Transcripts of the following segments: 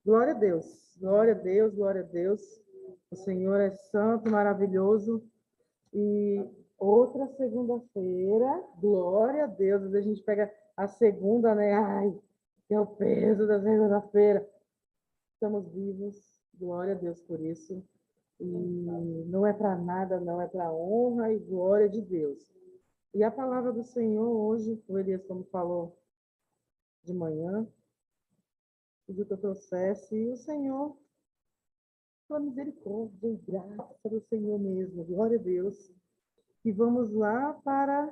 Glória a Deus, glória a Deus, glória a Deus. O Senhor é santo, maravilhoso. E outra segunda-feira, glória a Deus. Às vezes a gente pega a segunda, né? Ai, que é o peso da segunda-feira. Estamos vivos, glória a Deus por isso. E não é para nada, não, é para a honra e glória de Deus. E a palavra do Senhor hoje, o Elias, como falou de manhã, pediu que eu trouxesse, e o Senhor, pela misericórdia e graça do Senhor mesmo, glória a Deus. E vamos lá para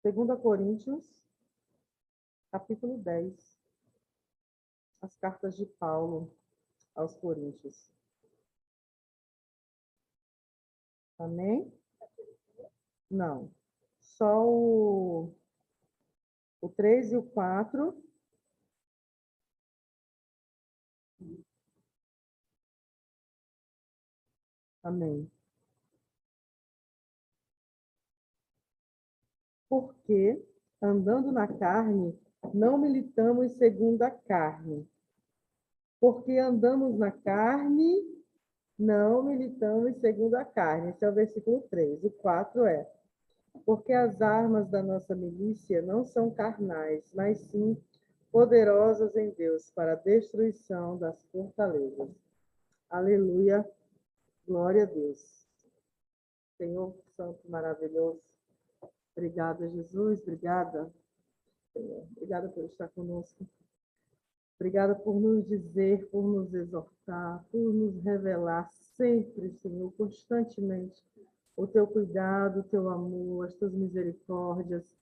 2 Coríntios, capítulo 10, as cartas de Paulo aos Coríntios. Amém? Não. Só o 3 e o 4. Amém. Porque, andando na carne, não militamos segundo a carne. Porque andamos na carne, não militamos segundo a carne. Esse é o versículo 3. O 4 é: porque as armas da nossa milícia não são carnais, mas sim poderosas em Deus para a destruição das fortalezas. Aleluia, glória a Deus. Senhor Santo, maravilhoso. Obrigada, Jesus. Obrigada, Senhor. Obrigada por estar conosco. Obrigada por nos dizer, por nos exortar, por nos revelar sempre, Senhor, constantemente, o teu cuidado, o teu amor, as tuas misericórdias,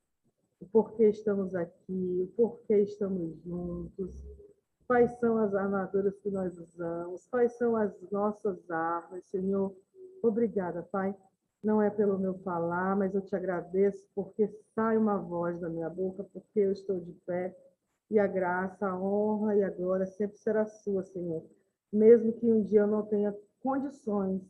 o porquê estamos aqui, o porquê estamos juntos, quais são as armaduras que nós usamos, quais são as nossas armas, Senhor. Obrigada, Pai. Não é pelo meu falar, mas eu te agradeço porque sai uma voz da minha boca, porque eu estou de pé. E a graça, a honra e a glória sempre será sua, Senhor. Mesmo que um dia eu não tenha condições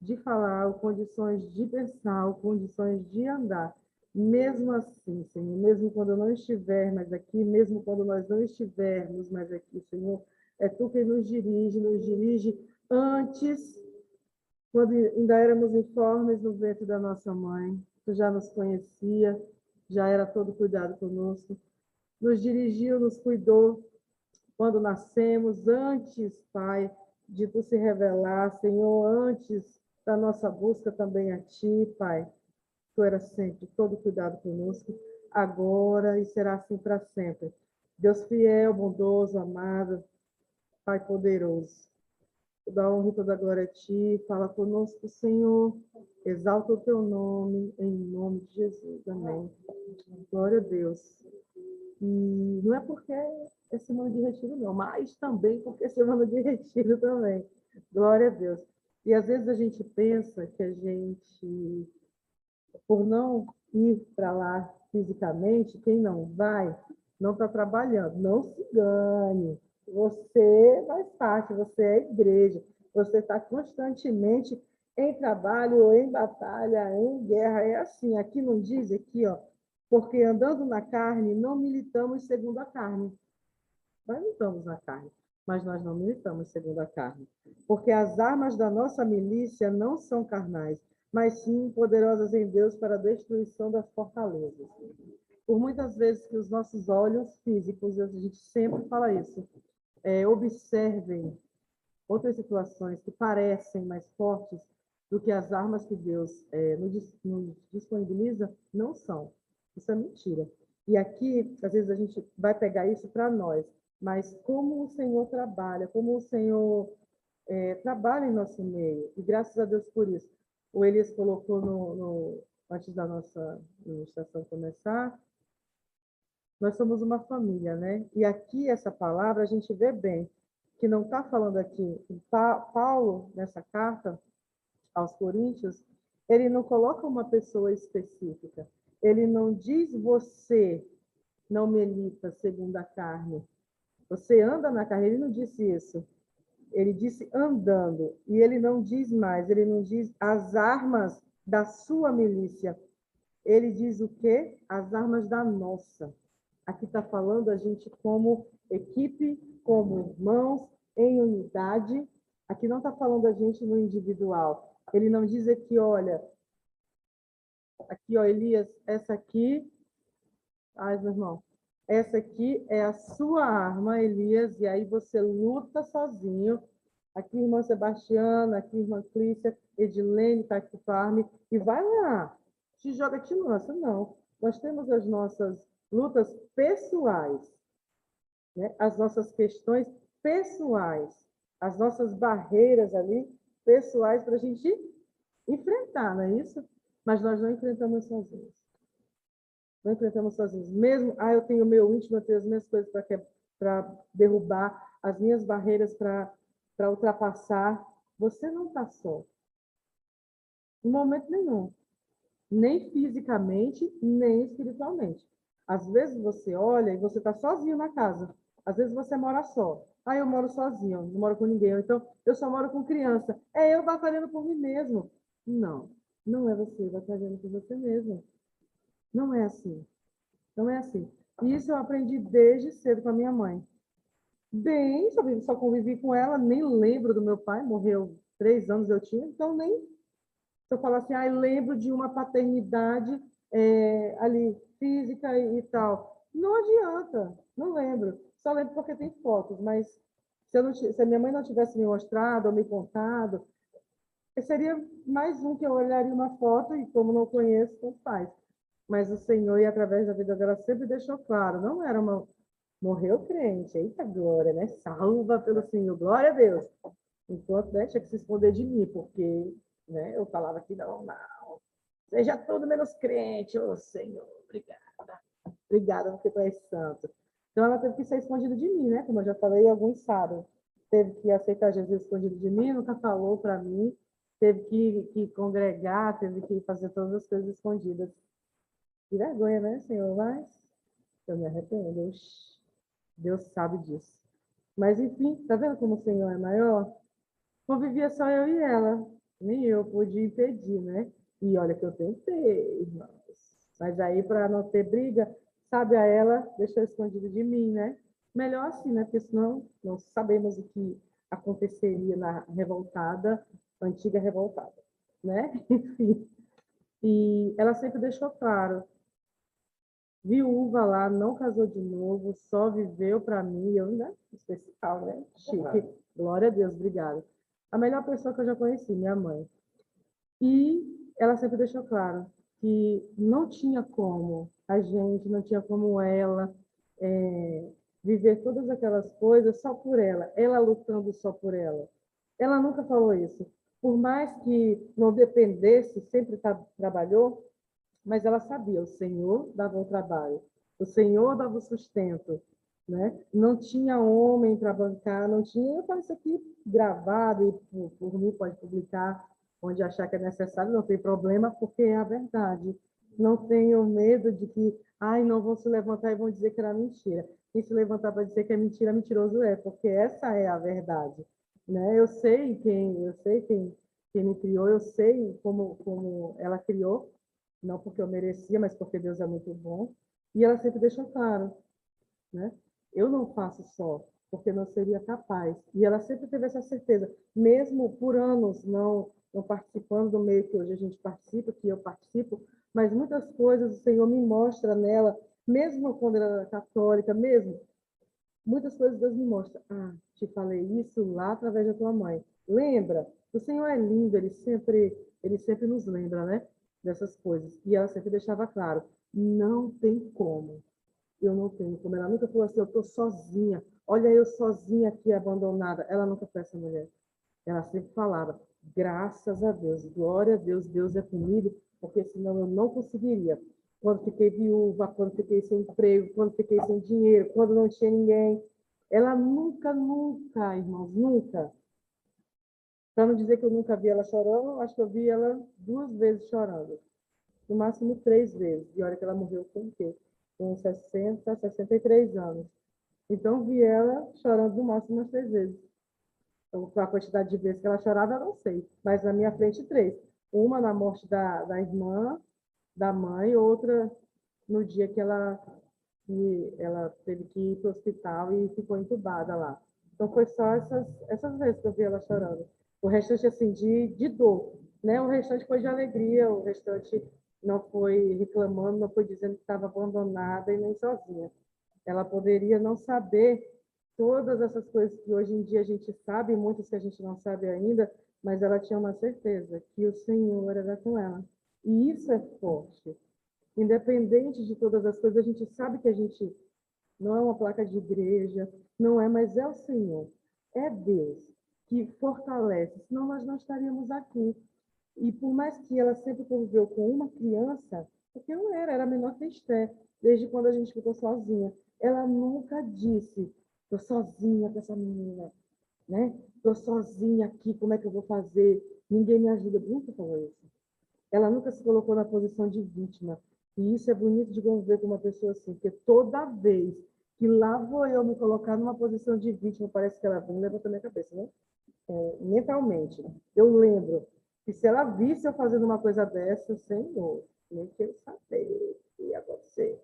de falar, ou condições de pensar, ou condições de andar. Mesmo assim, Senhor, mesmo quando eu não estiver mais aqui, mesmo quando nós não estivermos mais aqui, Senhor, é Tu quem nos dirige antes, quando ainda éramos informes no ventre da nossa mãe. Tu já nos conhecia, já era todo cuidado conosco. Nos dirigiu, nos cuidou quando nascemos, antes, Pai, de Tu se revelar, Senhor, antes da nossa busca também a Ti, Pai. Tu eras sempre todo cuidado conosco, agora e será assim para sempre. Deus fiel, bondoso, amado, Pai poderoso. Toda honra e toda glória a Ti. Fala conosco, Senhor. Exalta o Teu nome, em nome de Jesus. Amém. Glória a Deus. E não é porque é semana de retiro, não, mas também porque é semana de retiro também. Glória a Deus. E às vezes a gente pensa que a gente, por não ir para lá fisicamente, quem não vai, não está trabalhando. Não se engane. Você faz parte, você é igreja. Você está constantemente em trabalho, ou em batalha, em guerra. É assim, aqui não diz, aqui, ó, porque andando na carne, não militamos segundo a carne. Nós militamos na carne, mas nós não militamos segundo a carne. Porque as armas da nossa milícia não são carnais, mas sim poderosas em Deus para a destruição das fortalezas. Por muitas vezes que os nossos olhos físicos, a gente sempre fala isso, observem outras situações que parecem mais fortes do que as armas que Deus nos disponibiliza, não são. Isso é mentira. E aqui, às vezes, a gente vai pegar isso para nós, mas como o Senhor trabalha, como o Senhor trabalha em nosso meio, e graças a Deus por isso. O Elias colocou antes da nossa ministração começar, nós somos uma família, né? E aqui, essa palavra, a gente vê bem, que não está falando aqui. Paulo, nessa carta aos Coríntios, ele não coloca uma pessoa específica. Ele não diz você não milita segundo a carne. Você anda na carne. Ele não disse isso. Ele disse andando. E ele não diz mais. Ele não diz as armas da sua milícia. Ele diz o quê? As armas da nossa. Aqui está falando a gente como equipe, como irmãos, em unidade. Aqui não está falando a gente no individual. Ele não diz aqui, olha, aqui, ó, Elias, essa aqui, ai, meu irmão, essa aqui é a sua arma, Elias, e aí você luta sozinho. Aqui, irmã Sebastiana, aqui, irmã Clícia, Edilene está aqui com a arma, e vai lá, te joga, te lança. Não, nós temos as nossas lutas pessoais, né? As nossas questões pessoais, as nossas barreiras ali, pessoais, para a gente enfrentar, não é isso? Mas nós não enfrentamos sozinhos. Não enfrentamos sozinhos. Mesmo, eu tenho o meu íntimo, eu tenho as minhas coisas para derrubar, as minhas barreiras para ultrapassar. Você não está só. Em momento nenhum. Nem fisicamente, nem espiritualmente. Às vezes você olha e você está sozinho na casa. Às vezes você mora só. Eu moro sozinho, não moro com ninguém. Então, eu só moro com criança. É eu batalhando por mim mesmo. Não, não é você batalhando por você mesmo. Não é assim. Não é assim. E isso eu aprendi desde cedo com a minha mãe. Bem, só convivi com ela, nem lembro do meu pai, morreu 3 anos eu tinha, então nem. Se eu falar assim, lembro de uma paternidade ali, física e tal. Não adianta, não lembro. Só lembro porque tem fotos, mas se a minha mãe não tivesse me mostrado ou me contado, seria mais um que eu olharia uma foto e, como não conheço, não faz. Mas o Senhor, e através da vida dela, sempre deixou claro, não era uma. Morreu crente, eita glória, né? Salva pelo Senhor, glória a Deus. Enquanto, né, tinha que se esconder de mim, porque, né, eu falava que não, seja tudo menos crente, ô Senhor, obrigada. Obrigada porque tu és santo. Então ela teve que ser escondida de mim, né? Como eu já falei, alguns sabem. Teve que aceitar Jesus escondido de mim, nunca falou para mim, teve que congregar, teve que fazer todas as coisas escondidas. Que vergonha, né, Senhor? Mas eu me arrependo. Deus sabe disso. Mas, enfim, tá vendo como o Senhor é maior? Convivia só eu e ela. Nem eu pude impedir, né? E olha que eu tentei, irmãos. Mas aí, para não ter briga, sabe a ela, deixou escondido de mim, né? Melhor assim, né? Porque senão não sabemos o que aconteceria na revoltada, antiga revoltada, né? Enfim. E ela sempre deixou claro, viúva lá, não casou de novo, só viveu para mim, eu, né? Especial, né? Chique. Glória a Deus, obrigada. A melhor pessoa que eu já conheci, minha mãe. E ela sempre deixou claro que não tinha como a gente, não tinha como ela viver todas aquelas coisas só por ela lutando só por ela. Ela nunca falou isso. Por mais que não dependesse, sempre trabalhou, mas ela sabia, o Senhor dava o trabalho, o Senhor dava o sustento, né? Não tinha homem para bancar, não tinha. Eu falo isso aqui gravado e por mim pode publicar onde achar que é necessário, não tem problema, porque é a verdade. Não tenho medo de que, não vão se levantar e vão dizer que era mentira. Quem se levantar para dizer que é mentira, mentiroso é, porque essa é a verdade, né? Eu sei quem me criou, eu sei como ela criou, não porque eu merecia, mas porque Deus é muito bom. E ela sempre deixou claro, né? Eu não faço só, porque não seria capaz. E ela sempre teve essa certeza, mesmo por anos não participando do meio que hoje a gente participa, que eu participo, mas muitas coisas o Senhor me mostra nela, mesmo quando ela era católica, mesmo, muitas coisas Deus me mostra. Te falei isso lá através da tua mãe. Lembra? O Senhor é lindo, ele sempre nos lembra, né? Dessas coisas. E ela sempre deixava claro, não tem como. Eu não tenho como. Ela nunca falou assim, eu estou sozinha. Olha eu sozinha aqui, abandonada. Ela nunca foi essa mulher. Ela sempre falava, graças a Deus, glória a Deus, Deus é comigo, porque senão eu não conseguiria. Quando fiquei viúva, quando fiquei sem emprego, quando fiquei sem dinheiro, quando não tinha ninguém. Ela nunca, nunca, irmãos, nunca. Para não dizer que eu nunca vi ela chorando, acho que eu vi ela 2 vezes chorando. No máximo 3 vezes. E olha que ela morreu com o quê? Com 60, 63 anos. Então, vi ela chorando no máximo umas 3 vezes. Então, a quantidade de vezes que ela chorava, eu não sei. Mas na minha frente, 3. Uma na morte da irmã, da mãe, outra no dia que ela e ela teve que ir para o hospital e ficou entubada lá. Então, foi só essas vezes que eu vi ela chorando. O restante, assim, de dor, né? O restante foi de alegria, o restante não foi reclamando, não foi dizendo que estava abandonada e nem sozinha. Ela poderia não saber todas essas coisas que hoje em dia a gente sabe, muitas que a gente não sabe ainda, mas ela tinha uma certeza que o Senhor era com ela. E isso é forte. Independente de todas as coisas, a gente sabe que a gente não é uma placa de igreja, não é, mas é o Senhor. É Deus que fortalece, senão nós não estaríamos aqui. E por mais que ela sempre conviveu com uma criança, porque não era menor que a Esté, desde quando a gente ficou sozinha. Ela nunca disse, estou sozinha com essa menina, né? Estou sozinha aqui, como é que eu vou fazer? Ninguém me ajuda. Nunca falou isso. Ela nunca se colocou na posição de vítima. E isso é bonito de conviver com uma pessoa assim, porque toda vez que lá vou eu me colocar numa posição de vítima, parece que ela vem levanta a minha cabeça, né? Mentalmente. Eu lembro que se ela visse eu fazendo uma coisa dessa, Senhor, nem quero saber o que ia acontecer.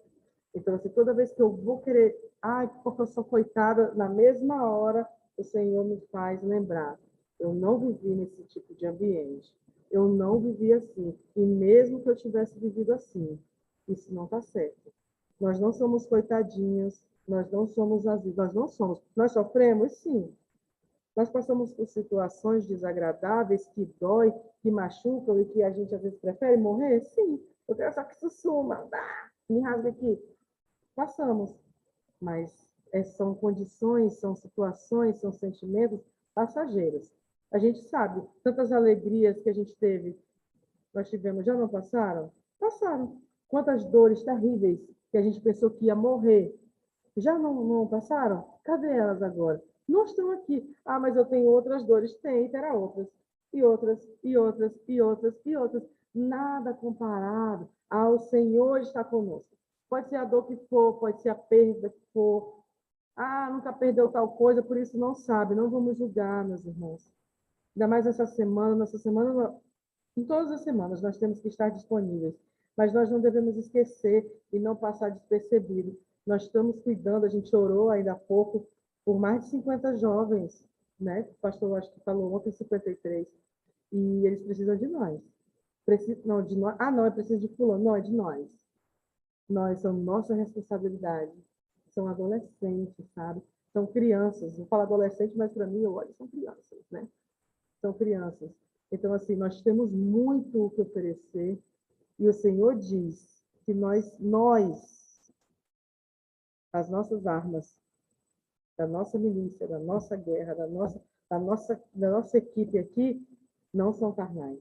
Então, assim, toda vez que eu vou querer, ai, porque eu sou coitada, na mesma hora o Senhor me faz lembrar. Eu não vivi nesse tipo de ambiente. Eu não vivi assim. E mesmo que eu tivesse vivido assim, isso não está certo. Nós não somos coitadinhos, nós não somos azidos, nós não somos. Nós sofremos, sim. Nós passamos por situações desagradáveis que dói, que machucam e que a gente às vezes prefere morrer? Sim. Eu quero só que isso suma. Me rasga aqui. Passamos, mas são condições, são situações, são sentimentos passageiros. A gente sabe, tantas alegrias que a gente teve, nós tivemos, já não passaram? Passaram. Quantas dores terríveis que a gente pensou que ia morrer, já não passaram? Cadê elas agora? Não estão aqui. Ah, mas eu tenho outras dores. Tem, terá outras. E outras, e outras, e outras, e outras. Nada comparado ao Senhor estar conosco. Pode ser a dor que for, pode ser a perda que for. Ah, nunca perdeu tal coisa, por isso não sabe. Não vamos julgar, meus irmãos. Ainda mais essa semana, em todas as semanas, nós temos que estar disponíveis. Mas nós não devemos esquecer e não passar despercebido. Nós estamos cuidando, a gente orou ainda há pouco por mais de 50 jovens, né? O pastor acho que falou ontem 53. E eles precisam de nós. Não, de nós. Ah, não, é preciso de fulano. Não, é de nós. Nós, são nossa responsabilidade. São adolescentes, sabe? São crianças. Vou falar adolescente, mas para mim, eu olho, são crianças, né? São crianças. Então, assim, nós temos muito o que oferecer e o Senhor diz que as nossas armas, da nossa milícia, da nossa guerra, da nossa equipe aqui, não são carnais.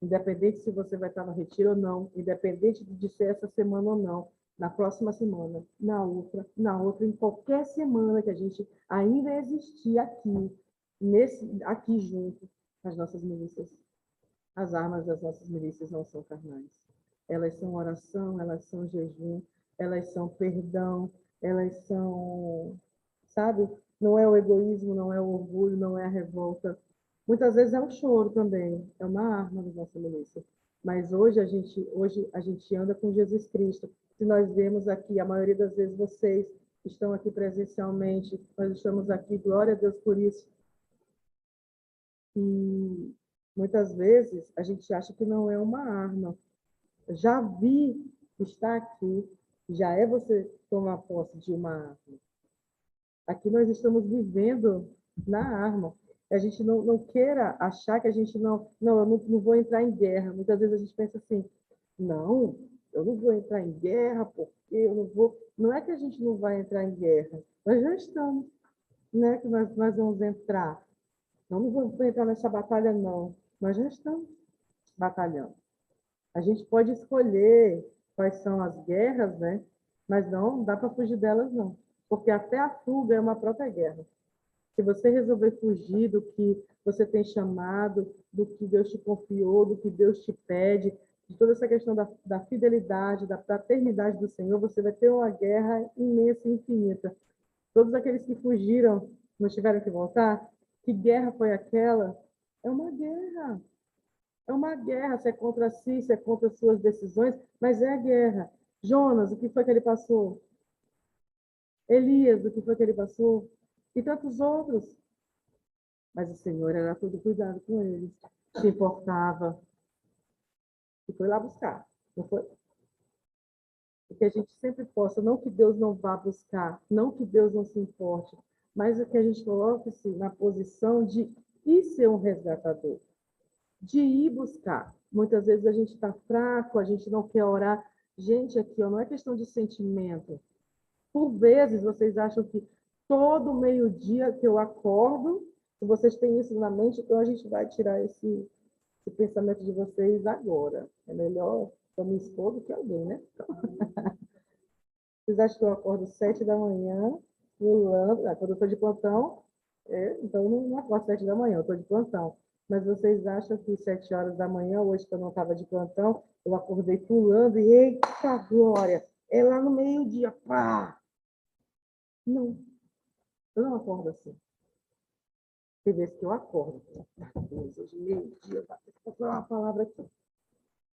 Independente se você vai estar no retiro ou não, independente de ser essa semana ou não, na próxima semana, na outra, em qualquer semana que a gente ainda existir aqui, aqui junto, as nossas milícias, as armas das nossas milícias não são carnais. Elas são oração, elas são jejum, elas são perdão, elas são, sabe? Não é o egoísmo, não é o orgulho, não é a revolta. Muitas vezes é o choro também, é uma arma da nossa milícia. Mas hoje a gente anda com Jesus Cristo. Se nós vemos aqui, a maioria das vezes vocês estão aqui presencialmente, nós estamos aqui, glória a Deus por isso. E muitas vezes a gente acha que não é uma arma. Já vi estar aqui, já é você tomar posse de uma arma. Aqui nós estamos vivendo na arma. A gente não queira achar que a gente eu não vou entrar em guerra. Muitas vezes a gente pensa assim, não, eu não vou entrar em guerra porque eu não vou. Não é que a gente não vai entrar em guerra, nós já estamos, né? Que nós vamos entrar. Não vamos entrar nessa batalha, não. Nós já estamos batalhando. A gente pode escolher quais são as guerras, né? Mas não dá para fugir delas, não. Porque até a fuga é uma própria guerra. Se você resolver fugir do que você tem chamado, do que Deus te confiou, do que Deus te pede, de toda essa questão da fidelidade, da paternidade do Senhor, você vai ter uma guerra imensa e infinita. Todos aqueles que fugiram, não tiveram que voltar, que guerra foi aquela? É uma guerra. É uma guerra, se é contra si, se é contra suas decisões, mas é guerra. Jonas, o que foi que ele passou? Elias, o que foi que ele passou? E tantos outros. Mas o Senhor era todo cuidado com eles, se importava e foi lá buscar, não foi? E que a gente sempre possa, não que Deus não vá buscar, não que Deus não se importe, mas que a gente coloque-se na posição de ir ser um resgatador, de ir buscar. Muitas vezes a gente está fraco, a gente não quer orar. Gente, aqui ó, não é questão de sentimento. Por vezes, vocês acham que todo meio-dia que eu acordo, se vocês têm isso na mente, então a gente vai tirar esse pensamento de vocês agora. É melhor eu me expor do que alguém, né? Vocês acham que eu acordo 7 da manhã, pulando, quando eu estou de plantão, então eu não acordo 7 da manhã, eu estou de plantão. Mas vocês acham que 7 horas da manhã, hoje que eu não estava de plantão, eu acordei pulando e, eita glória, é lá no meio-dia, pá! Não, eu não acordo assim. Tem vezes que eu acordo. Hoje, meio-dia, vou falar uma palavra aqui.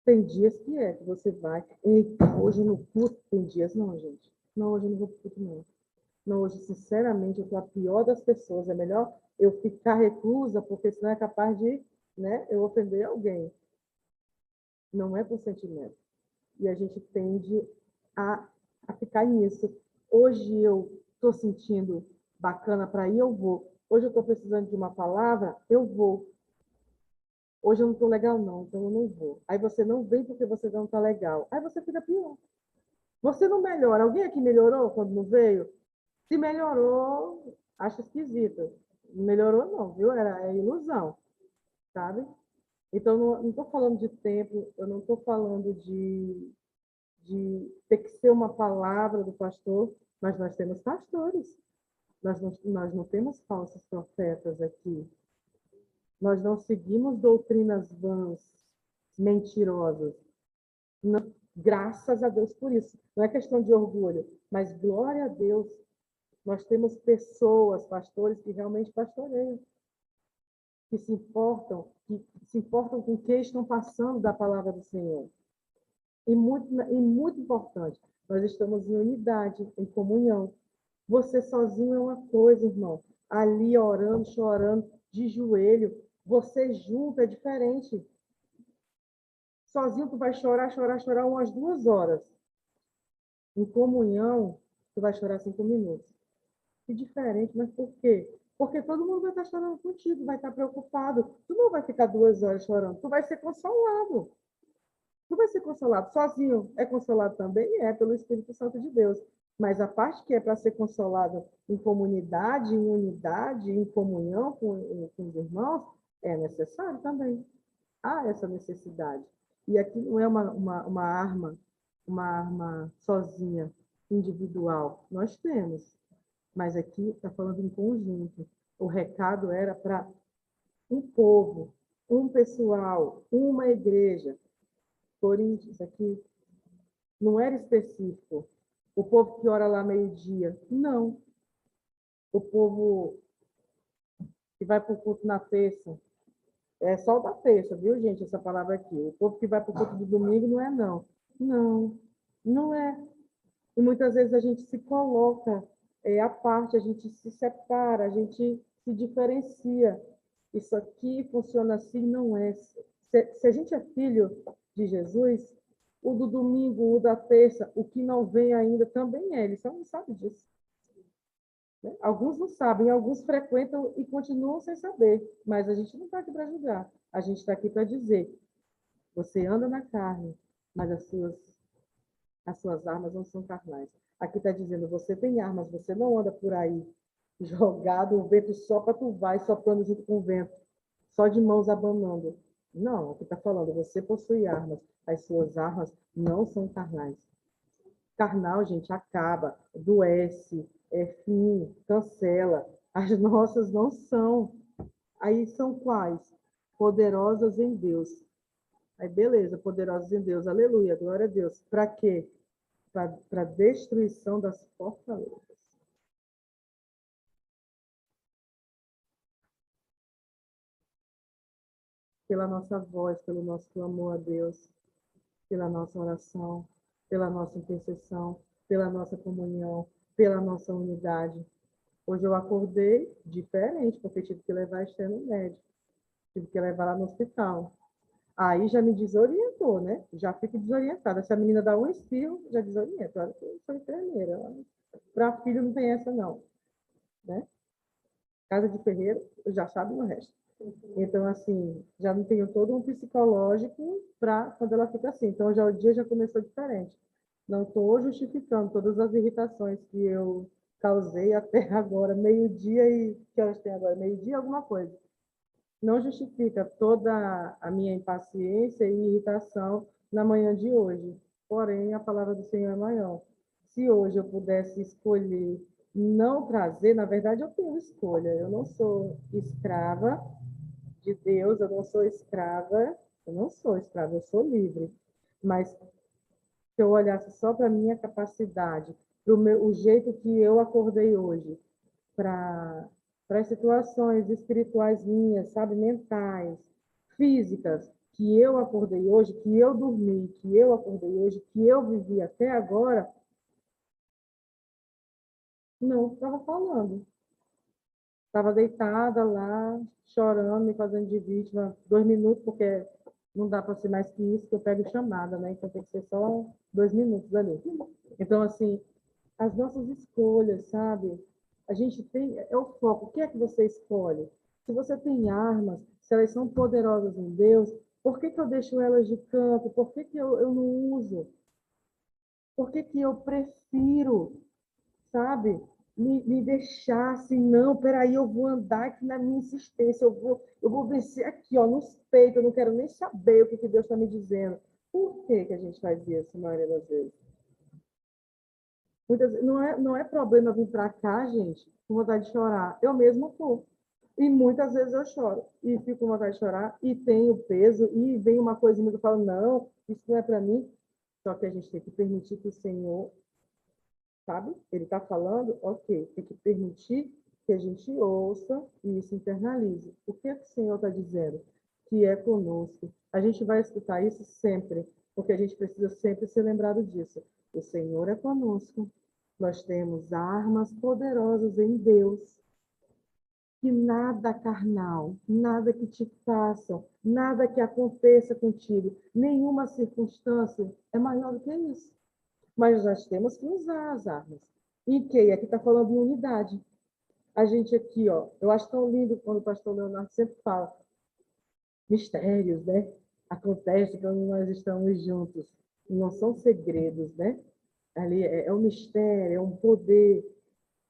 Tem dias que você vai, eita, hoje no culto, tem dias não, gente. Não, hoje eu não vou pro culto, não. Não, hoje, sinceramente, eu estou a pior das pessoas. É melhor eu ficar reclusa, porque senão é capaz de, né, eu ofender alguém. Não é por sentimento. E a gente tende a, a ficar nisso. Hoje eu estou sentindo bacana para ir, eu vou. Hoje eu estou precisando de uma palavra, eu vou. Hoje eu não estou legal, não, então eu não vou. Aí você não vem porque você não está legal. Aí você fica pior. Você não melhora. Alguém aqui melhorou quando não veio? Se melhorou, acho esquisito. Não melhorou, não, viu? É ilusão, sabe? Então, não estou falando de tempo, eu não estou falando de ter que ser uma palavra do pastor, mas nós temos pastores. Nós não temos falsos profetas aqui. Nós não seguimos doutrinas vãs, mentirosas. Não, graças a Deus por isso. Não é questão de orgulho, mas glória a Deus. Nós temos pessoas, pastores, que realmente pastoreiam, que se importam com o que estão passando da palavra do Senhor. E muito importante, nós estamos em unidade, em comunhão. Você sozinho é uma coisa, irmão. Ali orando, chorando, de joelho. Você junto é diferente. Sozinho tu vai chorar, chorar, chorar umas 2 horas. Em comunhão, tu vai chorar 5 minutos. Que diferente, mas por quê? Porque todo mundo vai estar chorando contigo, vai estar preocupado. Tu não vai ficar 2 horas chorando, tu vai ser consolado. Tu vai ser consolado sozinho. É consolado também? É, pelo Espírito Santo de Deus. Mas a parte que é para ser consolado em comunidade, em unidade, em comunhão com os irmãos, é necessário também. Há essa necessidade. E aqui não é uma arma sozinha, individual. Nós temos, mas aqui está falando em conjunto. O recado era para um povo, um pessoal, uma igreja. Coríntios aqui não era específico. O povo que ora lá meio-dia. Não. O povo que vai para o culto na terça. É só o da terça, viu, gente? Essa palavra aqui. O povo que vai para o culto do domingo não é, não. Não, não é. E muitas vezes a gente se coloca à parte, a gente se separa, a gente se diferencia. Isso aqui funciona assim, não é. Se a gente é filho de Jesus, o do domingo, o da terça, o que não vem ainda também é. Ele só não sabe disso. Né? Alguns não sabem, alguns frequentam e continuam sem saber. Mas a gente não está aqui para julgar. A gente está aqui para dizer: você anda na carne, mas as suas armas não são carnais. Aqui está dizendo, você tem armas, você não anda por aí jogado, o vento sopra, tu vai soprando junto com o vento, só de mãos abanando. Não, aqui está falando, você possui armas, as suas armas não são carnais. Carnal, gente, acaba, adoece, é fim, cancela. As nossas não são. Aí são quais? Poderosas em Deus. Aí beleza, poderosas em Deus, aleluia, glória a Deus. Para quê? Para a destruição das fortalezas. Pela nossa voz, pelo nosso clamor a Deus, pela nossa oração, pela nossa intercessão, pela nossa comunhão. pela nossa unidade. Hoje eu acordei diferente, porque tive que levar a Esther no médico, tive que levar ela no hospital. Aí já me desorientou, né? Já fico desorientada. Se a menina dá um espirro, já desorienta. Olha que eu sou enfermeira. Para filho não tem essa, não. Né? Casa de ferreiro, já sabe o resto. Então, assim, já não tenho todo um psicológico para quando ela fica assim. Então, já o dia já começou diferente. Não estou justificando todas as irritações que eu causei até agora, meio-dia e... Que horas tem agora? Meio-dia, alguma coisa. Não justifica toda a minha impaciência e irritação na manhã de hoje. Porém, a palavra do Senhor é maior. Se hoje eu pudesse escolher não trazer, na verdade, eu tenho escolha. Eu não sou escrava de Deus, eu sou livre. Mas se eu olhasse só para a minha capacidade, para o jeito que eu acordei hoje, para as situações espirituais minhas, sabe, mentais, físicas, que eu acordei hoje, que eu dormi, que eu acordei hoje, que eu vivi até agora, não estava falando. Estava deitada lá, chorando, me fazendo de vítima, 2 minutos, porque não dá para ser mais que isso, que eu pego chamada, né? Então tem que ser só 2 minutos ali. Então, assim, as nossas escolhas, sabe? A gente tem, é o foco. O que é que você escolhe? Se você tem armas, se elas são poderosas em Deus, por que que eu deixo elas de canto? Por que que eu não uso? Por que que eu prefiro, sabe? Me deixar assim, não, peraí, eu vou andar aqui na minha insistência, eu vou vencer aqui, ó, nos peitos, eu não quero nem saber o que que Deus está me dizendo. Por que que a gente faz isso, a maioria das vezes? Não é problema vir para cá, gente, com vontade de chorar. Eu mesma estou. E muitas vezes eu choro. E fico com vontade de chorar. E tenho peso. E vem uma coisa em mim que eu falo, não, isso não é para mim. Só que a gente tem que permitir que o Senhor, sabe? Ele está falando, ok. Tem que permitir que a gente ouça e isso internalize. O que é que o Senhor está dizendo? Que é conosco. A gente vai escutar isso sempre. Porque a gente precisa sempre ser lembrado disso. O Senhor é conosco. Nós temos armas poderosas em Deus, que nada carnal, nada que te façam, nada que aconteça contigo, nenhuma circunstância é maior do que isso. Mas nós temos que usar as armas. E que aqui está falando de unidade. A gente aqui, ó, eu acho tão lindo quando o pastor Leonardo sempre fala mistérios, né? Acontece quando nós estamos juntos. Não são segredos, né? Ali é um mistério, é um poder.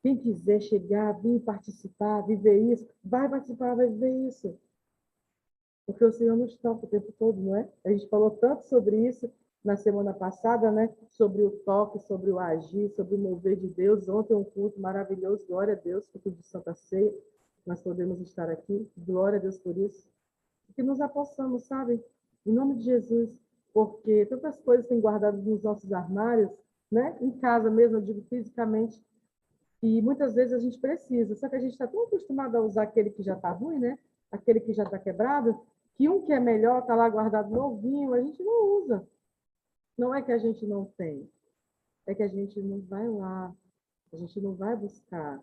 Quem quiser chegar, vir participar, viver isso, vai participar, vai viver isso. Porque o Senhor nos toca o tempo todo, não é? A gente falou tanto sobre isso na semana passada, né? Sobre o toque, sobre o agir, sobre o mover de Deus. Ontem um culto maravilhoso, glória a Deus, culto de Santa Ceia. Nós podemos estar aqui, glória a Deus por isso. Que nos apossamos, sabe? Em nome de Jesus, porque tantas coisas têm guardado nos nossos armários, né? Em casa mesmo, eu digo fisicamente, e muitas vezes a gente precisa, só que a gente está tão acostumado a usar aquele que já está ruim, né? Aquele que já está quebrado, que um que é melhor está lá guardado novinho, a gente não usa. Não é que a gente não tem, é que a gente não vai lá, a gente não vai buscar.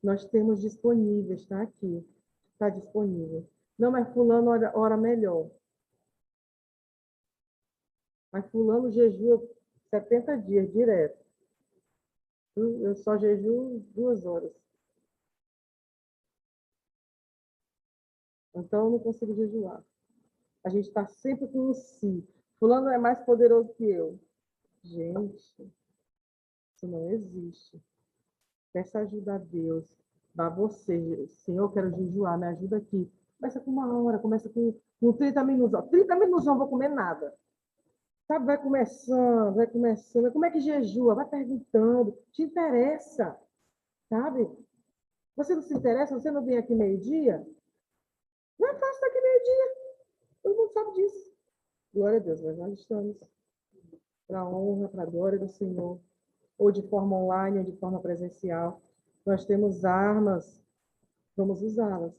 Nós temos disponíveis, está aqui, está disponível. Não, mas fulano ora melhor. Mas fulano jejua 70 dias direto. Eu só jejuo 2 horas. Então eu não consigo jejuar. A gente está sempre com um si. Fulano é mais poderoso que eu. Gente, isso não existe. Peça ajuda a Deus. Vá você. Senhor, eu quero jejuar, me ajuda aqui. Começa com 1 hora, começa com 30 minutos. Ó. 30 minutos eu não vou comer nada. Sabe, vai começando, vai começando. Como é que jejua? Vai perguntando. Te interessa, sabe? Você não se interessa? Você não vem aqui meio-dia? Não é fácil estar aqui meio-dia. Todo mundo sabe disso. Glória a Deus, mas nós estamos para a honra, para a glória do Senhor, ou de forma online, ou de forma presencial. Nós temos armas, vamos usá-las.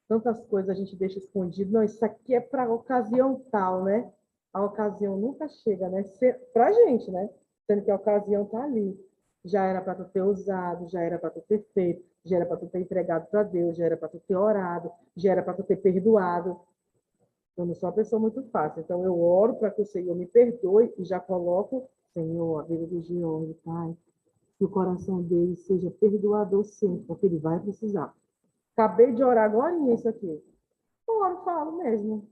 Tantas coisas a gente deixa escondido. Não, isso aqui é para ocasião tal, né? A ocasião nunca chega, né? Para a gente, né? Sendo que a ocasião está ali. Já era para tu ter usado, já era para tu ter feito, já era para tu ter entregado para Deus, já era para tu ter orado, já era para tu ter perdoado. Eu não sou uma pessoa muito fácil, então eu oro para que o Senhor me perdoe e já coloco, Senhor, a vida do Giorgio, Pai, que o coração dele seja perdoador sempre, porque ele vai precisar. Acabei de orar agora nisso aqui. Oro, falo mesmo.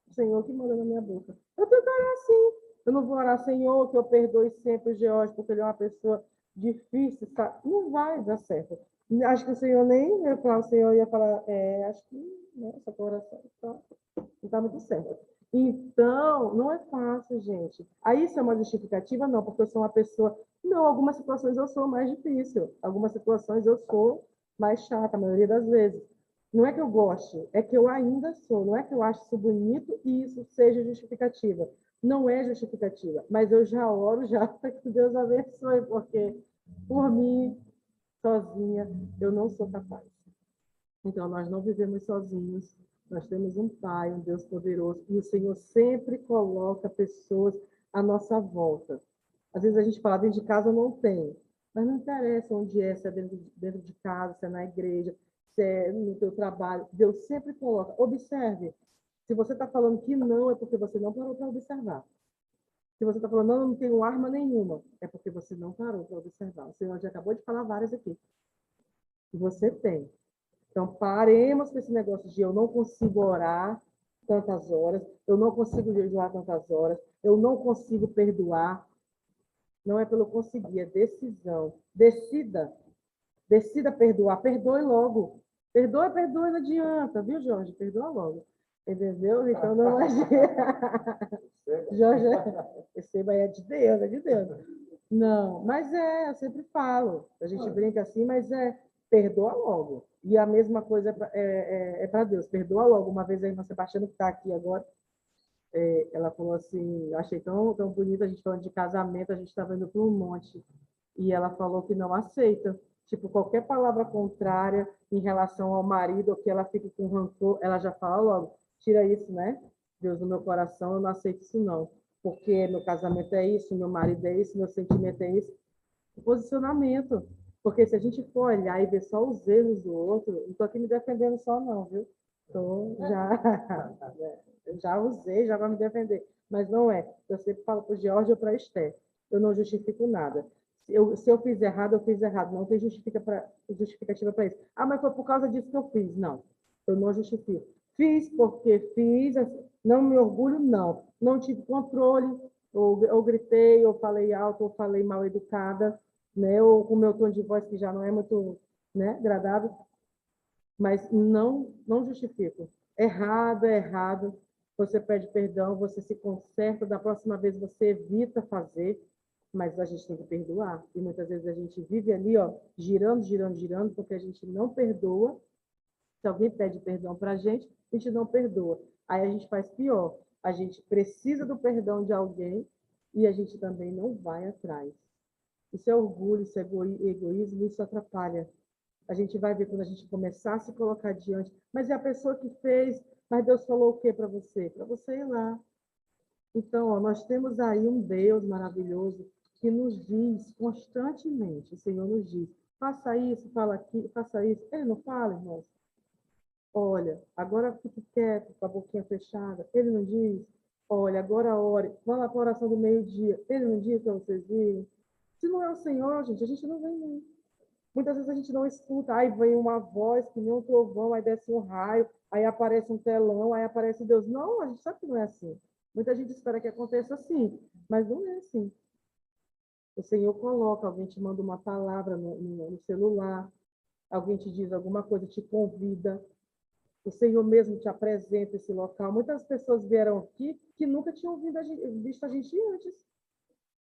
O Senhor que manda na minha boca. Eu tenho que orar assim. Eu não vou orar, Senhor, que eu perdoe sempre o George, porque ele é uma pessoa difícil, sabe? Não vai dar certo. Acho que o Senhor nem ia falar, o Senhor ia falar, acho que essa oração não está muito certa. Então, não é fácil, gente. Aí isso é uma justificativa? Não, porque eu sou uma pessoa. Não, algumas situações eu sou mais difícil. Algumas situações eu sou mais chata, a maioria das vezes. Não é que eu goste, é que eu ainda sou. Não é que eu acho isso bonito e isso seja justificativa. Não é justificativa, mas eu já oro já para que Deus abençoe, porque por mim, sozinha, eu não sou capaz. Então, nós não vivemos sozinhos, nós temos um Pai, um Deus poderoso, e o Senhor sempre coloca pessoas à nossa volta. Às vezes a gente fala, dentro de casa não tem, mas não interessa onde é, se é dentro de casa, se é na igreja, se é no teu trabalho, Deus sempre coloca. Observe, se você está falando que não, é porque você não parou para observar. Se você está falando, não, eu não tenho arma nenhuma, é porque você não parou para observar. O Senhor já acabou de falar várias aqui. E você tem. Então, paremos com esse negócio de eu não consigo orar tantas horas, eu não consigo jejuar tantas horas, eu não consigo perdoar. Não é pelo conseguir, é decisão. Decida. Decida perdoar. Perdoe logo. Perdoa, perdoa, não adianta, viu, Jorge? Perdoa logo. Entendeu? Então, não adianta. Jorge, receba é de Deus, é de Deus. Não, mas eu sempre falo. A gente brinca assim, mas perdoa logo. E a mesma coisa é para Deus. Perdoa logo. Uma vez a irmã Sebastiana, que está aqui agora, ela falou assim, eu achei tão bonito a gente falando de casamento, a gente estava indo para um monte, e ela falou que não aceita, tipo, qualquer palavra contrária em relação ao marido, ou que ela fique com rancor, ela já fala logo, tira isso, né? Deus, no meu coração, eu não aceito isso não, porque meu casamento é isso, meu marido é isso, meu sentimento é isso. O posicionamento, porque se a gente for olhar e ver só os erros do outro, não estou aqui me defendendo só não, viu? Então, já usei, já vai me defender. Mas não é. Eu sempre falo para o George ou para a Esther. Eu não justifico nada. Se eu fiz errado, eu fiz errado. Não tem justificativa para isso. Ah, mas foi por causa disso que eu fiz. Não, eu não justifico. Fiz porque fiz, não me orgulho, não. Não tive controle, ou gritei, ou falei alto, ou falei mal educada, né? Ou com o meu tom de voz que já não é muito, né, agradável, mas não justifico. Errado é errado. Você pede perdão, você se conserta, da próxima vez você evita fazer, mas a gente tem que perdoar. E muitas vezes a gente vive ali, ó, girando, girando, girando, porque a gente não perdoa. Se alguém pede perdão para a gente não perdoa. Aí a gente faz pior. A gente precisa do perdão de alguém e a gente também não vai atrás. Isso é orgulho, isso é egoísmo, isso atrapalha. A gente vai ver quando a gente começar a se colocar diante. Mas é a pessoa que fez, mas Deus falou o que para você? Para você ir lá. Então, ó, nós temos aí um Deus maravilhoso que nos diz constantemente, o Senhor nos diz, faça isso, fala aqui, faça isso. Ele não fala, irmãos? Olha, agora fique quieto, com a boquinha fechada. Ele não diz, olha, agora ore, vá lá para a oração do meio-dia. Ele não diz para vocês irem. Se não é o Senhor, gente, a gente não vem nem. Muitas vezes a gente não escuta, aí vem uma voz que nem um trovão, aí desce um raio, aí aparece um telão, aí aparece Deus. Não, a gente sabe que não é assim. Muita gente espera que aconteça assim, mas não é assim. O Senhor coloca, alguém te manda uma palavra no celular, alguém te diz alguma coisa, te convida, o Senhor mesmo te apresenta esse local. Muitas pessoas vieram aqui que nunca tinham visto a gente antes.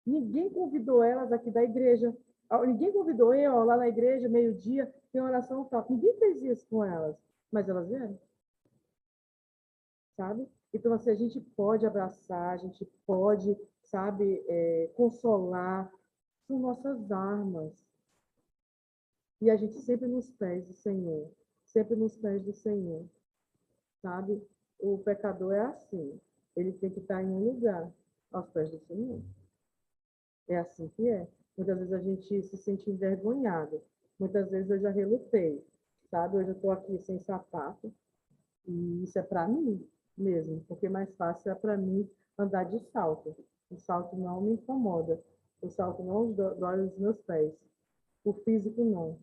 Ninguém convidou elas aqui da igreja. Ninguém convidou eu lá na igreja, meio-dia, tem oração tal. Ninguém fez isso com elas, mas elas vieram, sabe? Então, assim, a gente pode abraçar, a gente pode, sabe, consolar, são nossas armas. E a gente sempre nos pés do Senhor, sempre nos pés do Senhor, sabe? O pecador é assim, ele tem que estar em um lugar, aos pés do Senhor. É assim que é. Muitas vezes a gente se sente envergonhado. Muitas vezes eu já relutei, sabe? Hoje eu estou aqui sem sapato e isso é para mim mesmo, porque mais fácil é para mim andar de salto. O salto não me incomoda. O salto não dói os meus pés. O físico não,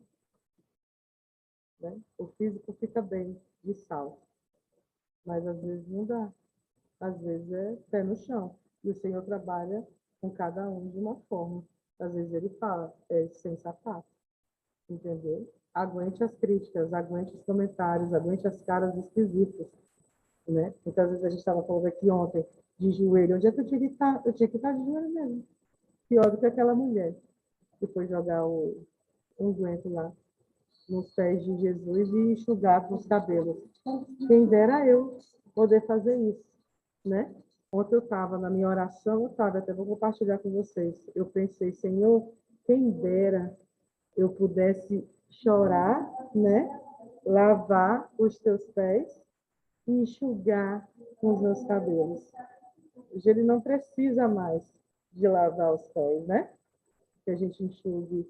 né? O físico fica bem de salto, mas às vezes não dá. Às vezes é pé no chão. E o Senhor trabalha com cada um de uma forma. Às vezes ele fala, é sem sapato, entendeu? Aguente as críticas, aguente os comentários, aguente as caras esquisitas, né? Muitas vezes a gente estava falando aqui ontem de joelho. Onde é que eu tinha que estar? Eu tinha que estar de joelho mesmo. Pior do que aquela mulher que foi jogar o unguento lá nos pés de Jesus e enxugar com os cabelos. Quem dera eu poder fazer isso, né? Ontem eu estava na minha oração, sabe? Até vou compartilhar com vocês. Eu pensei, Senhor, quem dera eu pudesse chorar, né? Lavar os teus pés e enxugar com os meus cabelos. Hoje ele não precisa mais de lavar os pés, né? Que a gente enxugue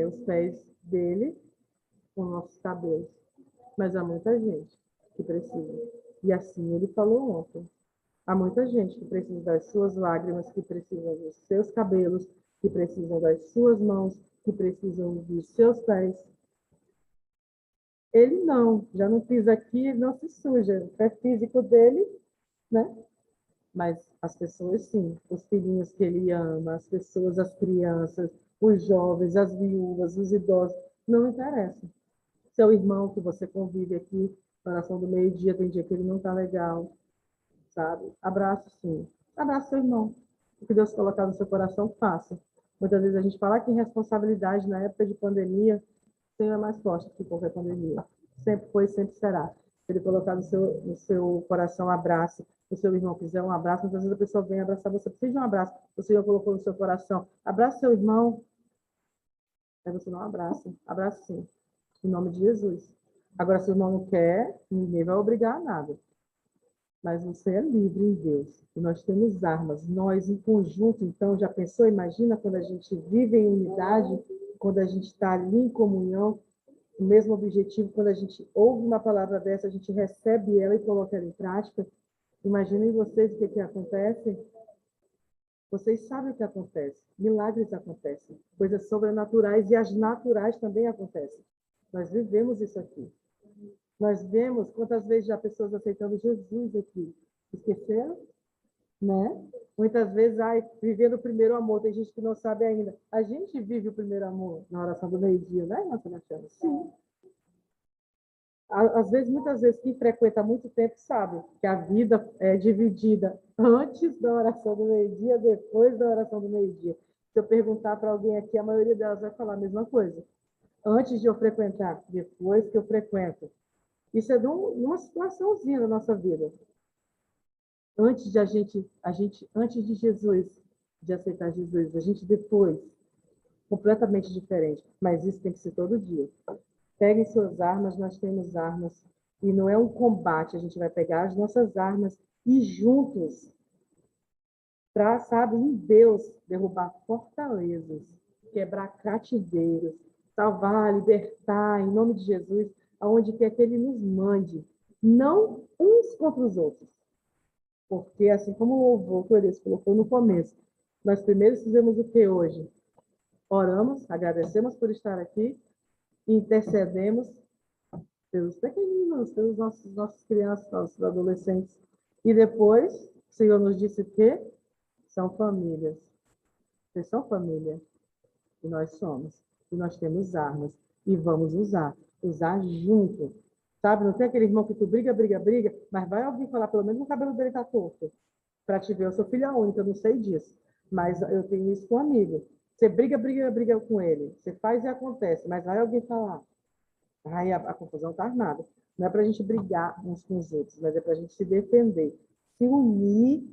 os pés dele com nossos cabelos. Mas há muita gente que precisa. E assim ele falou ontem. Há muita gente que precisa das suas lágrimas, que precisam dos seus cabelos, que precisam das suas mãos, que precisam dos seus pés. Ele não, já não pisa aqui, não se suja. O pé físico dele, né? Mas as pessoas sim, os filhinhos que ele ama, as pessoas, as crianças, os jovens, as viúvas, os idosos, não interessa. Seu irmão que você convive aqui, na oração do meio-dia, tem dia que ele não está legal, sabe? Abraço sim. Abraço seu irmão. O que Deus colocar no seu coração, faça. Muitas vezes a gente fala que responsabilidade na época de pandemia, o Senhor é mais forte que qualquer pandemia. Sempre foi e sempre será. Se ele colocar no seu coração, abraço. Se o seu irmão quiser um abraço, muitas vezes a pessoa vem abraçar você, precisa de um abraço. O Senhor colocou no seu coração, abraça seu irmão, aí você não abraça. Abraça sim, em nome de Jesus. Agora, se o irmão não quer, ninguém vai obrigar a nada. Mas você é livre em Deus. E nós temos armas. Nós, em conjunto, então, já pensou? Imagina quando a gente vive em unidade, quando a gente está ali em comunhão, o mesmo objetivo, quando a gente ouve uma palavra dessa, a gente recebe ela e coloca ela em prática. Imaginem vocês o que acontece. Vocês sabem o que acontece. Milagres acontecem. Coisas sobrenaturais e as naturais também acontecem. Nós vivemos isso aqui. Nós vemos quantas vezes já pessoas aceitando Jesus aqui. Esqueceram? Né? Muitas vezes, vivendo o primeiro amor. Tem gente que não sabe ainda. A gente vive o primeiro amor na oração do meio-dia, né, nossa Machado? Sim. Às vezes, muitas vezes, quem frequenta há muito tempo sabe que a vida é dividida antes da oração do meio-dia, depois da oração do meio-dia. Se eu perguntar para alguém aqui, a maioria delas vai falar a mesma coisa. Antes de eu frequentar, depois que eu frequento. Isso é de uma situaçãozinha da nossa vida. Antes de antes de Jesus, de aceitar Jesus, a gente depois, completamente diferente. Mas isso tem que ser todo dia. Peguem suas armas, nós temos armas. E não é um combate, a gente vai pegar as nossas armas e juntos, para, sabe, em Deus, derrubar fortalezas, quebrar cativeiros, salvar, libertar, em nome de Jesus, aonde quer que Ele nos mande. Não uns contra os outros. Porque, assim como o louvor que o Elias colocou no começo, nós primeiro fizemos o que hoje? Oramos, agradecemos por estar aqui, intercedemos pelos pequeninos, pelos nossos crianças, nossos adolescentes. E depois, o Senhor nos disse que são famílias. Vocês são família. E nós somos. E nós temos armas. E vamos usar. Usar junto. Sabe? Não tem aquele irmão que tu briga, briga, briga, mas vai alguém falar, pelo menos o cabelo dele tá torto. Para te ver, eu sou filha única, eu não sei disso. Mas eu tenho isso com um amigo. Você briga, briga, briga com ele. Você faz e acontece, mas vai alguém falar. Aí a confusão está armada. Não é para a gente brigar uns com os outros, mas é para a gente se defender, se unir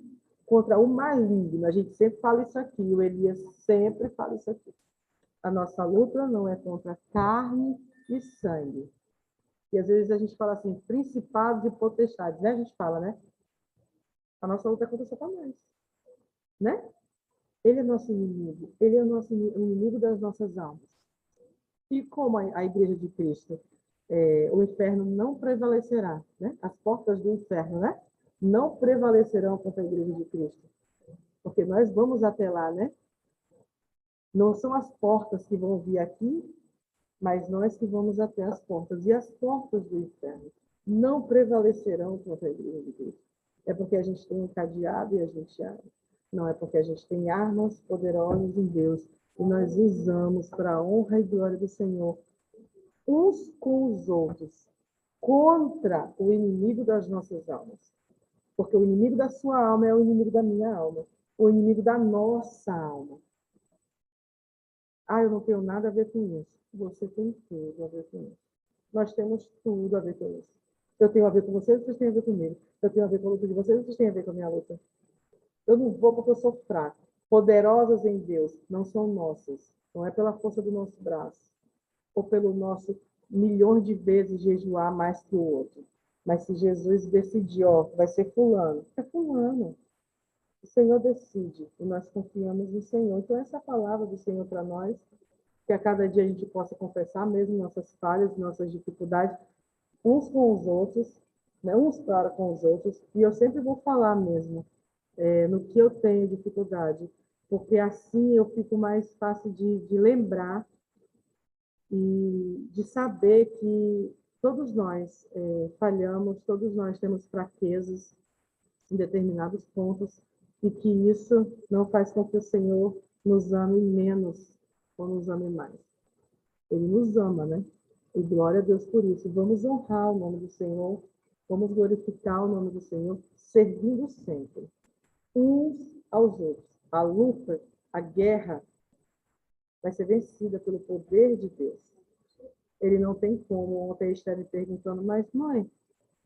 contra o maligno. A gente sempre fala isso aqui, o Elias sempre fala isso aqui. A nossa luta não é contra carne e sangue. E às vezes a gente fala assim, principados e potestades, né? A gente fala, né? A nossa luta é contra Satanás, né? Ele é nosso inimigo. Ele é o nosso o inimigo das nossas almas. E como a Igreja de Cristo, o inferno não prevalecerá, né? As portas do inferno, né? Não prevalecerão contra a Igreja de Cristo. Porque nós vamos até lá, né? Não são as portas que vão vir aqui, mas nós que vamos até as portas. E as portas do inferno não prevalecerão contra a Igreja de Cristo. É porque a gente tem um cadeado e a gente abre. Não é porque a gente tem armas poderosas em Deus e nós usamos para a honra e glória do Senhor uns com os outros contra o inimigo das nossas almas. Porque o inimigo da sua alma é o inimigo da minha alma, o inimigo da nossa alma. Ah, eu não tenho nada a ver com isso. Você tem tudo a ver com isso. Nós temos tudo a ver com isso. Eu tenho a ver com vocês, vocês têm a ver comigo. Eu tenho a ver com a luta de vocês, vocês têm a ver com a minha luta. Eu não vou porque eu sou fraco. Poderosas em Deus não são nossas. Não é pela força do nosso braço ou pelo nosso milhões de vezes jejuar mais que o outro. Mas se Jesus decidir, ó, vai ser fulano, é fulano. O Senhor decide e nós confiamos no Senhor. Então, essa palavra do Senhor para nós, que a cada dia a gente possa confessar mesmo nossas falhas, nossas dificuldades, uns com os outros, né? Uns para com os outros. E eu sempre vou falar mesmo no que eu tenho dificuldade, porque assim eu fico mais fácil de lembrar e de saber que todos nós falhamos, todos nós temos fraquezas em determinados pontos e que isso não faz com que o Senhor nos ame menos ou nos ame mais. Ele nos ama, né? E glória a Deus por isso. Vamos honrar o nome do Senhor, vamos glorificar o nome do Senhor, servindo sempre uns aos outros. A luta, a guerra vai ser vencida pelo poder de Deus. Ele não tem como. Ontem está me perguntando, mas mãe,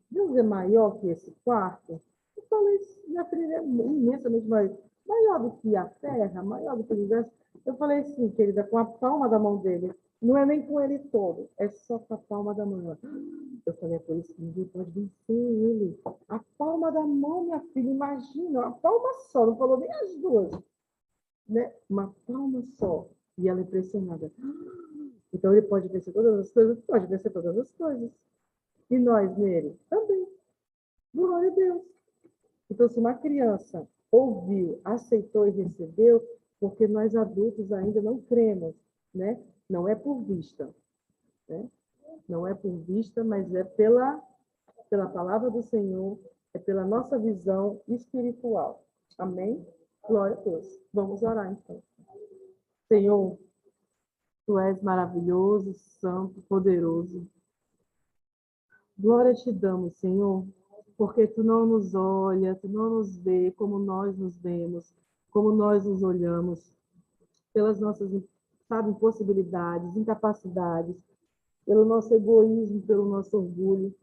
Deus é maior que esse quarto? Eu falei, minha filha é imensamente maior do que a terra, maior do que o universo. Eu falei assim, querida, com a palma da mão dele. Não é nem com ele todo, é só com a palma da mão. Eu falei, é por isso que ninguém pode vencer ele. A palma da mão, minha filha, imagina, a palma só, não falou nem as duas, né? Uma palma só. E ela é impressionada. Então ele pode vencer todas as coisas? Pode vencer todas as coisas. E nós nele? Também. Glória a Deus. Então, se uma criança ouviu, aceitou e recebeu, porque nós adultos ainda não cremos, né? Não é por vista, né? Não é por vista, mas é pela palavra do Senhor, é pela nossa visão espiritual. Amém? Glória a Deus. Vamos orar, então. Senhor, Tu és maravilhoso, santo, poderoso. Glória te damos, Senhor, porque Tu não nos olha, Tu não nos vê como nós nos vemos, como nós nos olhamos, pelas nossas, sabe, impossibilidades, incapacidades, pelo nosso egoísmo, pelo nosso orgulho.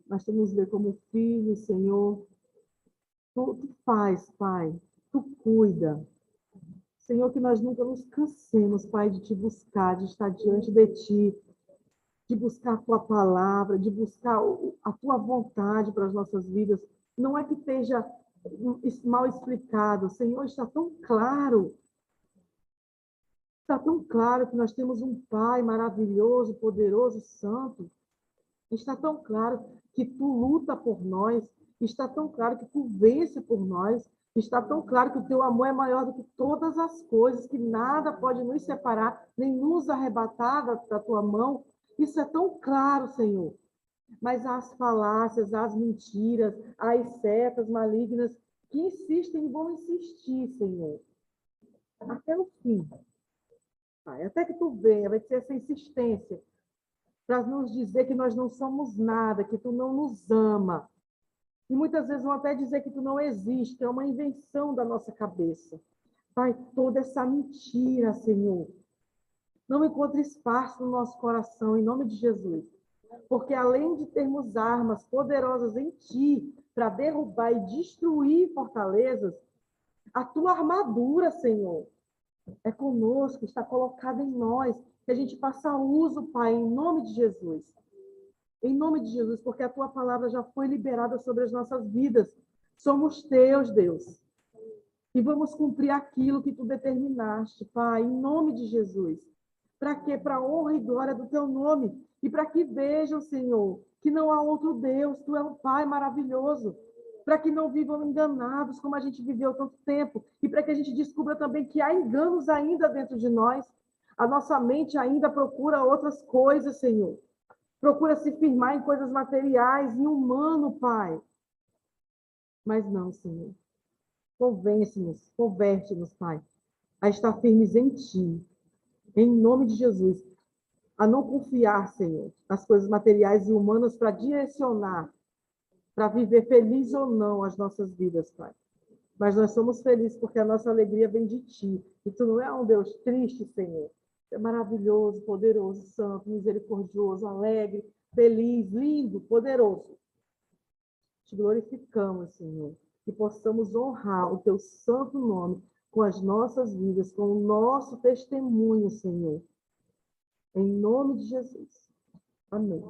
Mas Tu nos vê como filhos, Senhor. Tu faz, Pai, Tu cuida. Senhor, que nós nunca nos cansemos, Pai, de Te buscar, de estar diante de Ti, de buscar a Tua palavra, de buscar a Tua vontade para as nossas vidas. Não é que esteja mal explicado, Senhor, está tão claro que nós temos um Pai maravilhoso, poderoso, santo. Está tão claro que Tu luta por nós, está tão claro que Tu vence por nós, está tão claro que o Teu amor é maior do que todas as coisas, que nada pode nos separar, nem nos arrebatar da Tua mão. Isso é tão claro, Senhor. Mas há as falácias, há as mentiras, há as setas malignas que insistem e vão insistir, Senhor, até o fim. Até que Tu venha, vai ter essa insistência para nos dizer que nós não somos nada, que Tu não nos ama. E muitas vezes vão até dizer que Tu não existe, é uma invenção da nossa cabeça. Pai, toda essa mentira, Senhor, não encontre espaço no nosso coração, em nome de Jesus. Porque além de termos armas poderosas em Ti para derrubar e destruir fortalezas, a Tua armadura, Senhor, é conosco, está colocada em nós, que a gente faça uso, Pai, em nome de Jesus. Em nome de Jesus, porque a Tua palavra já foi liberada sobre as nossas vidas. Somos Teus, Deus. e vamos cumprir aquilo que tu determinaste, Pai, em nome de Jesus. Para quê? Para a honra e glória do teu nome. E para que vejam, Senhor, que não há outro Deus, tu é um Pai maravilhoso. Para que não vivam enganados como a gente viveu tanto tempo. E para que a gente descubra também que há enganos ainda dentro de nós. A nossa mente ainda procura outras coisas, Senhor. Procura se firmar em coisas materiais, em humano, Pai. Mas não, Senhor. Convence-nos, converte-nos, Pai, a estar firmes em Ti, em nome de Jesus, a não confiar, Senhor, nas coisas materiais e humanas para direcionar, para viver feliz ou não as nossas vidas, Pai. Mas nós somos felizes porque a nossa alegria vem de Ti. E Tu não é um Deus triste, Senhor. Tu é maravilhoso, poderoso, santo, misericordioso, alegre, feliz, lindo, poderoso. Te glorificamos, Senhor, que possamos honrar o Teu santo nome com as nossas vidas, com o nosso testemunho, Senhor. Em nome de Jesus. Amém.